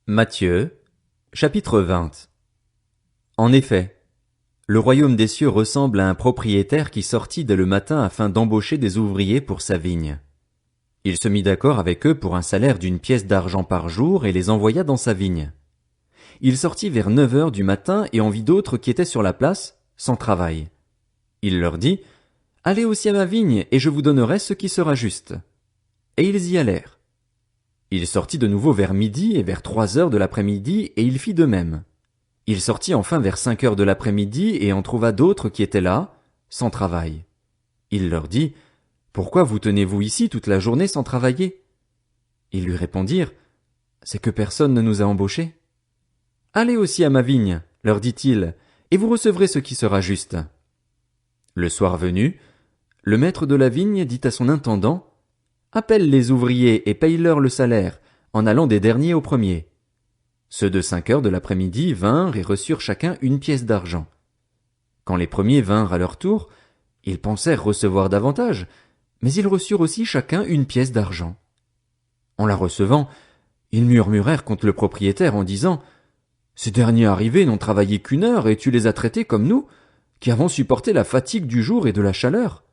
Matthieu, chapitre 20. En effet, le royaume des cieux ressemble à un propriétaire qui sortit dès le matin afin d'embaucher des ouvriers pour sa vigne. Il se mit d'accord avec eux pour un salaire d'une pièce d'argent par jour et les envoya dans sa vigne. Il sortit vers 9 heures du matin et en vit d'autres qui étaient sur la place, sans travail. Il leur dit, « Allez aussi à ma vigne et je vous donnerai ce qui sera juste. » Et ils y allèrent. Il sortit de nouveau vers midi et vers 3 heures de l'après-midi, et il fit de même. Il sortit enfin vers 5 heures de l'après-midi et en trouva d'autres qui étaient là, sans travail. Il leur dit, « Pourquoi vous tenez-vous ici toute la journée sans travailler ?» Ils lui répondirent, « C'est que personne ne nous a embauchés. » « Allez aussi à ma vigne, leur dit-il, et vous recevrez ce qui sera juste. » Le soir venu, le maître de la vigne dit à son intendant, « Appelle les ouvriers et paye-leur le salaire, en allant des derniers aux premiers. » Ceux de 5 heures de l'après-midi vinrent et reçurent chacun une pièce d'argent. Quand les premiers vinrent à leur tour, ils pensèrent recevoir davantage, mais ils reçurent aussi chacun une pièce d'argent. En la recevant, ils murmurèrent contre le propriétaire en disant, « Ces derniers arrivés n'ont travaillé qu'1 heure et tu les as traités comme nous, qui avons supporté la fatigue du jour et de la chaleur. »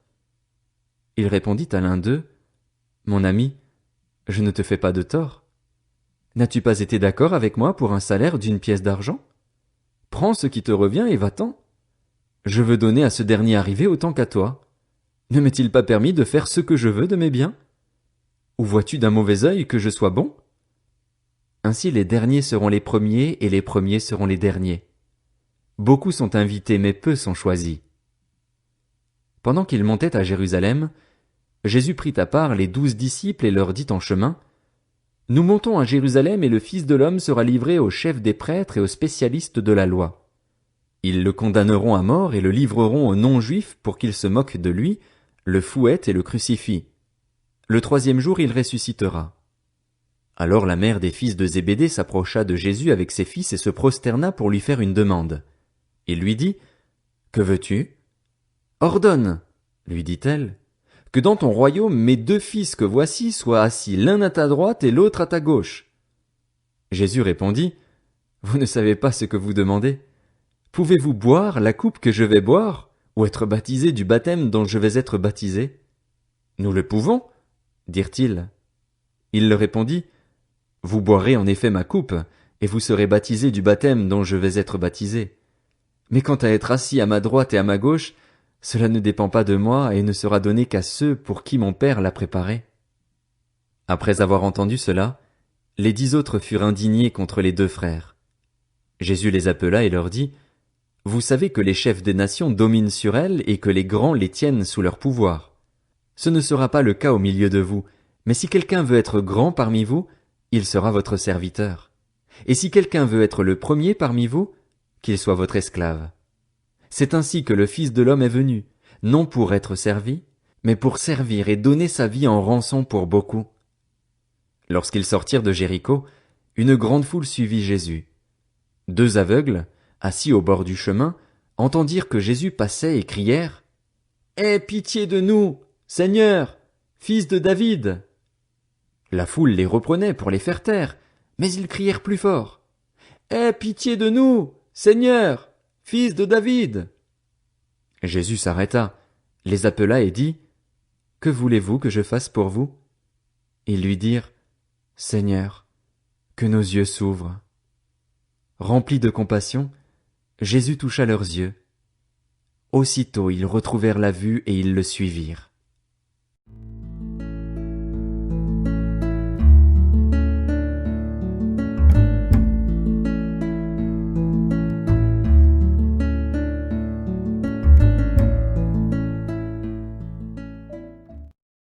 Il répondit à l'un d'eux, « Mon ami, je ne te fais pas de tort. N'as-tu pas été d'accord avec moi pour un salaire d'une pièce d'argent? Prends ce qui te revient et va-t'en. Je veux donner à ce dernier arrivé autant qu'à toi. Ne m'est-il pas permis de faire ce que je veux de mes biens? Ou vois-tu d'un mauvais œil que je sois bon? Ainsi les derniers seront les premiers et les premiers seront les derniers. Beaucoup sont invités mais peu sont choisis. » Pendant qu'ils montaient à Jérusalem, Jésus prit à part les 12 disciples et leur dit en chemin, « Nous montons à Jérusalem et le Fils de l'homme sera livré aux chefs des prêtres et aux spécialistes de la loi. Ils le condamneront à mort et le livreront aux non-juifs pour qu'ils se moquent de lui, le fouettent et le crucifient. Le 3e jour il ressuscitera. » Alors la mère des fils de Zébédée s'approcha de Jésus avec ses fils et se prosterna pour lui faire une demande. Il lui dit, « Que veux-tu? » « Ordonne, lui dit-elle, que dans ton royaume mes 2 fils que voici soient assis l'un à ta droite et l'autre à ta gauche. » Jésus répondit, « Vous ne savez pas ce que vous demandez. Pouvez-vous boire la coupe que je vais boire, ou être baptisé du baptême dont je vais être baptisé? » Nous le pouvons, dirent-ils. Il leur répondit, « Vous boirez en effet ma coupe, et vous serez baptisés du baptême dont je vais être baptisé. Mais quant à être assis à ma droite et à ma gauche, cela ne dépend pas de moi et ne sera donné qu'à ceux pour qui mon Père l'a préparé. » Après avoir entendu cela, les 10 autres furent indignés contre les 2 frères. Jésus les appela et leur dit, « Vous savez que les chefs des nations dominent sur elles et que les grands les tiennent sous leur pouvoir. Ce ne sera pas le cas au milieu de vous, mais si quelqu'un veut être grand parmi vous, il sera votre serviteur. Et si quelqu'un veut être le premier parmi vous, qu'il soit votre esclave. C'est ainsi que le Fils de l'homme est venu, non pour être servi, mais pour servir et donner sa vie en rançon pour beaucoup. » Lorsqu'ils sortirent de Jéricho, une grande foule suivit Jésus. 2 aveugles, assis au bord du chemin, entendirent que Jésus passait et crièrent, « Aie pitié de nous, Seigneur, fils de David !» La foule les reprenait pour les faire taire, mais ils crièrent plus fort, « Aie pitié de nous, Seigneur, fils de David !» Jésus s'arrêta, les appela et dit, « Que voulez-vous que je fasse pour vous? » Ils lui dirent, « Seigneur, que nos yeux s'ouvrent. » Rempli de compassion, Jésus toucha leurs yeux. Aussitôt ils retrouvèrent la vue et ils le suivirent.